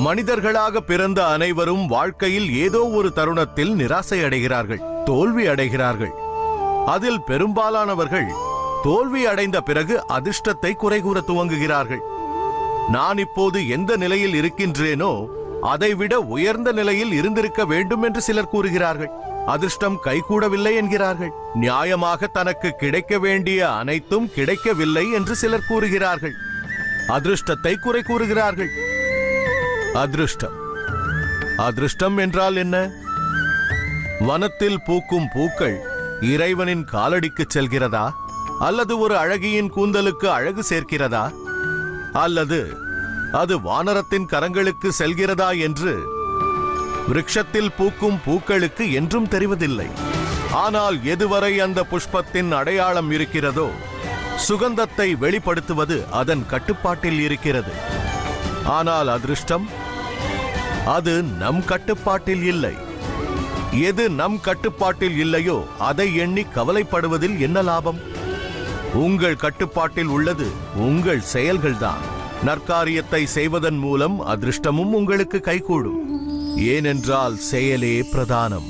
மனிதர்களாக பிறந்த அனைவரும் வாழ்க்கையில் ஏதோ ஒரு தருணத்தில் நிராசை அடைகிறார்கள், தோல்வி அடைகிறார்கள். அதில் பெரும்பாலானவர்கள் தோல்வி அடைந்த பிறகு அதிர்ஷ்டத்தை குறை கூற துவங்குகிறார்கள். நான் இப்போது எந்த நிலையில் இருக்கின்றேனோ அதைவிட உயர்ந்த நிலையில் இருந்திருக்க வேண்டும் என்று சிலர் கூறுகிறார்கள். அதிர்ஷ்டம் கைகூடவில்லை என்கிறார்கள். நியாயமாக தனக்கு கிடைக்க வேண்டிய அனைத்தும் கிடைக்கவில்லை என்று சிலர் கூறுகிறார்கள். அதிர்ஷ்டத்தை குறை கூறுகிறார்கள். அதிர்ஷ்டம் அதிர்ஷ்டம் என்றால் என்ன? வனத்தில் பூக்கும் பூக்கள் இறைவனின் காலடிக்கு செல்கிறதா, அல்லது ஒரு அழகியின் கூந்தலுக்கு அழகு சேர்க்கிறதா, அல்லது அது வானரத்தின் கரங்களுக்கு செல்கிறதா என்று விருட்சத்தில் பூக்கும் பூக்களுக்கு என்றும் தெரிவதில்லை. ஆனால் எதுவரை அந்த புஷ்பத்தின் அடையாளம் இருக்கிறதோ, சுகந்தத்தை வெளிப்படுத்துவது அதன் கட்டுப்பாட்டில் இருக்கிறது. ஆனால் அதிர்ஷ்டம், அது நம் கட்டுப்பாட்டில் இல்லை. எது நம் கட்டுப்பாட்டில் இல்லையோ அதை எண்ணி கவலைப்படுவதில் என்ன லாபம்? உங்கள் கட்டுப்பாட்டில் உள்ளது உங்கள் செயல்கள்தான். நற்காரியத்தை செய்வதன் மூலம் அதிர்ஷ்டமும் உங்களுக்கு கைகூடும். ஏனென்றால் செயலே பிரதானம்.